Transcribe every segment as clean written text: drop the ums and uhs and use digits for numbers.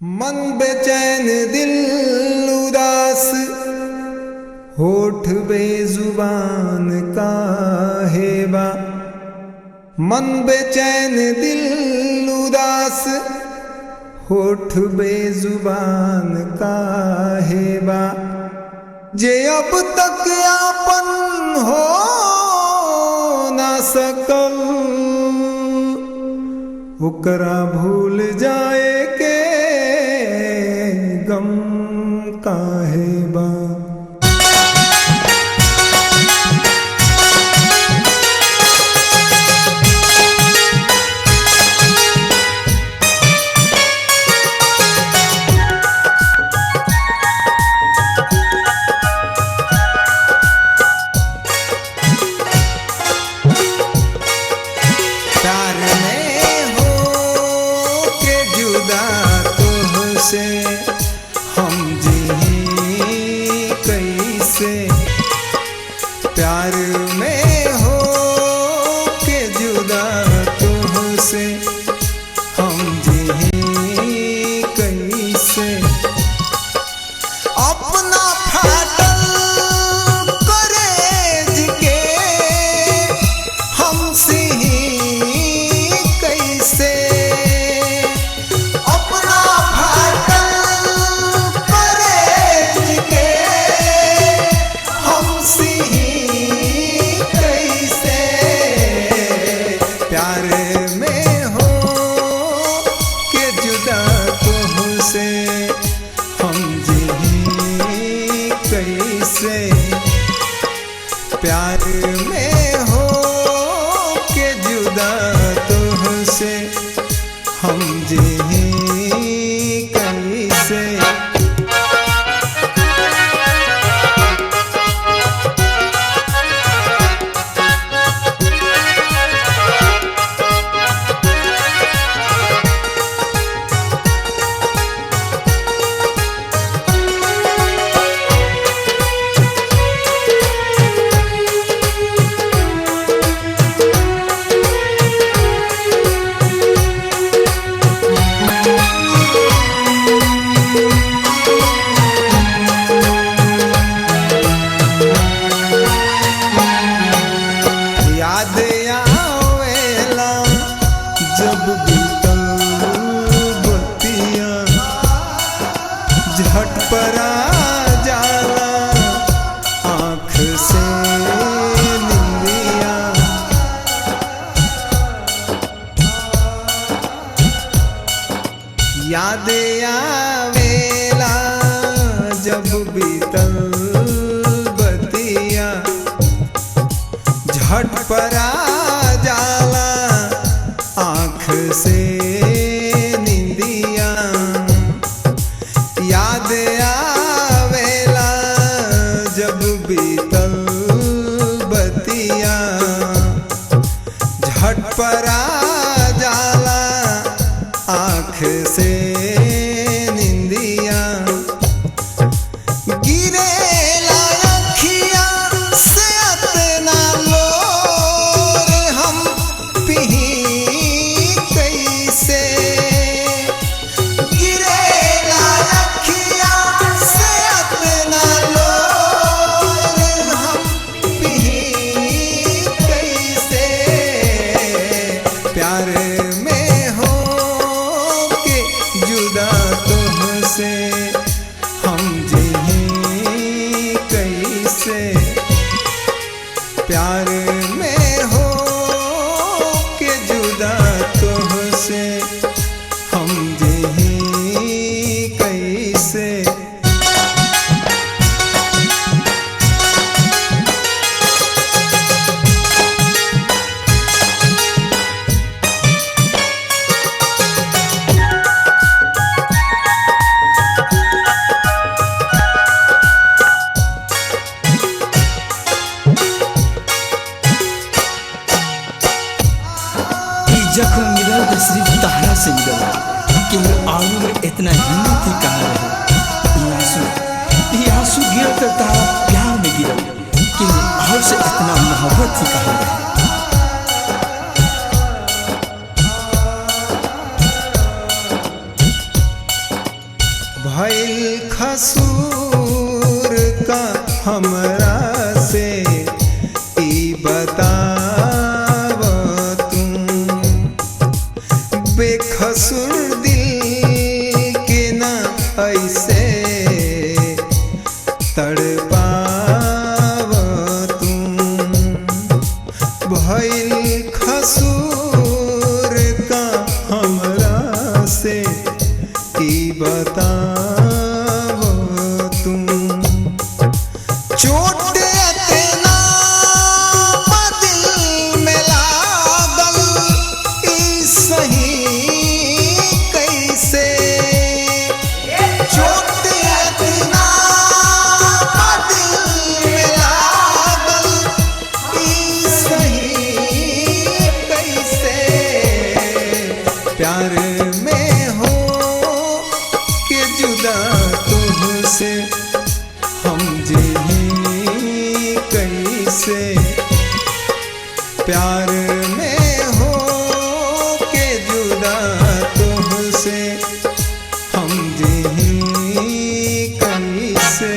मन बेचैन दिल उदास, होठ बेजुबान काहे बा। मन बेचैन दिल उदास, होठ बेजुबान काहे बा। जे अब तक आपन हो ना सकल, ओकरा भूल जाए के गम काहे बा। प्यार में हो के जुदा तुझसे हम जी कैसे। प्यार में हो के जुदा तुझसे हम जी कैसे। अपना फाटल करेज के हमसे कैसे। अपना फाटल करेज के हमसे कैसे। प्यार में हो के जुदा तुझसे हम जी कैसे। प्यार में हो के जुदा तुझसे हम जी कैसे। याद आवेला जब बीतल बतिया, झट परा जाला आँख से निंदिया। याद आवेला जब बीतल बतिया, झट परा जाला आँख से निंदिया। याद आवेला जब बीतल बतिया, झट परा जाला आँख से निंदिया। गिरेला अखिया से अतना लोर हम पिही कैसे। गिरेला अखिया से अतना लोर हम पिही कैसे। प्यार में हो के जुदा तुझसे हम जी कैसे। प्यार में हो के जुदा तुझसे हम जी कैसे। जख्म मिलल तो सिर्फ तहरा से मिलल, कि आलू में इतना हिम्मत ही कहाँ रहे। ये आंसू गिर कर तारा प्यार में गिरल, कि और से इतना मोहब्बत ही कहाँ रहे। भइल खसूर का हमरा से ई बताव तू। बेखसूर दिल के ना ऐसे तड़पाव तू। भइल खसूर का हमरा से ई बताव तू। चोट इतना दिल में लागल ई सही कैसे। चोट इतना दिल में लागल ई सही कैसे। प्यार में हो के जुदा तुझसे हम जी कैसे। प्यार में हो के जुदा तुझसे हम जी कैसे।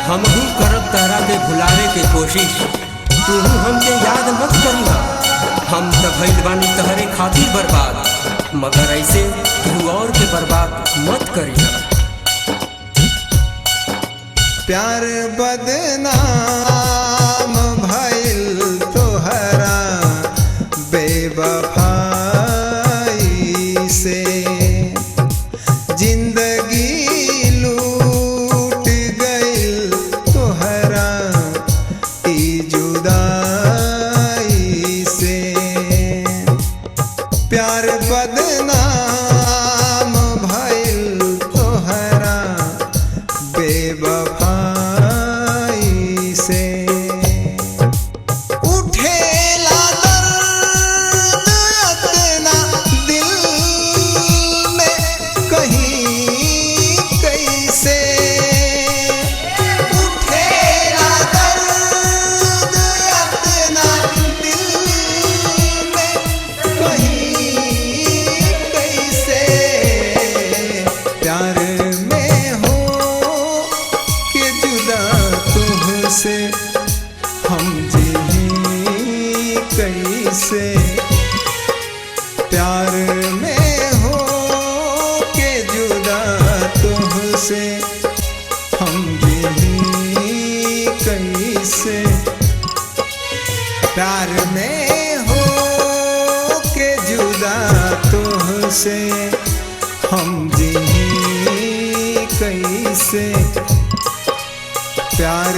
हमहू करब तहरा के भुलावे के कोशिश, तू हमके याद मत करिहा। हम त भइल बानी तहरे खातिर बर्बाद, मगर ऐसे केहू और के बर्बाद मत करिहा। प्यार बदनाम भइल तोहरा बेवफाई से। जिंदगी लूट गइल तोहरा ई जुदाई से। प्यार बदनाम भइल तोहरा बेवफाई से। उठेला दर्द इतना दिल में कहीं कैसे। उठेला दर्द इतना दिल में कहीं कैसे। प्यार में हो के जुदा तुझसे हम जी कैसे। प्यार में हो के जुदा तुझसे हम जी कैसे। प्यार में हो के जुदा तुझसे हम जी कैसे। प्यार